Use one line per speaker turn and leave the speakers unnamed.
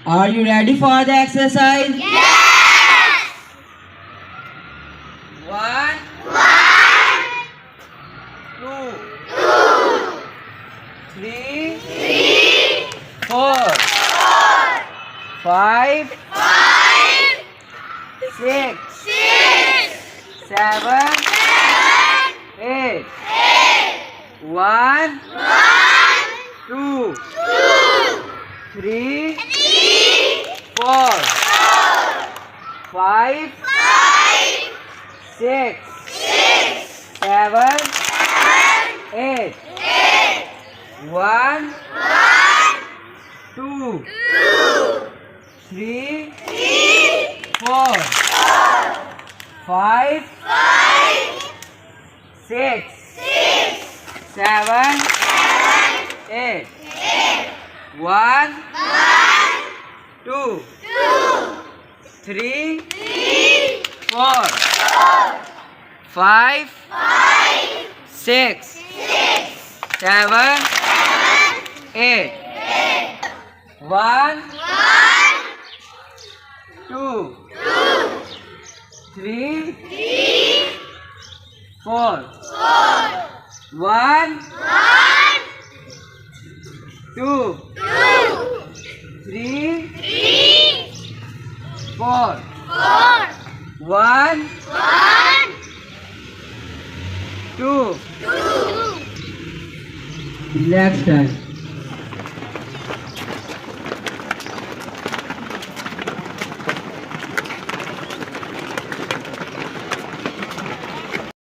Are you ready for the exercise?
Yes!
1,
One,
2,
two,
3,
three,
4,
four,
5,
five,
6,
six,
7,
seven,
8.
eight,
1,
one,
2,
two,
3,
three,
4,
four,
5,
five,
6,
six,
7,
seven,
8.
eight,
1,
one,
2,
two,
3,
three,
4,
four,
5,
five,
6,
six,
7,
seven,
8.
eight,
1,
one,
2,
two,
3,
three,
4,
four,
5,
five,
6,
six,
7,
seven,
8.
eight,
1,
one,
2,
two,
3,
three,
4,
four,
1,
one,
2,
two,
3,
three,
4,
four,
1,
one,
2.
two.
Relax time.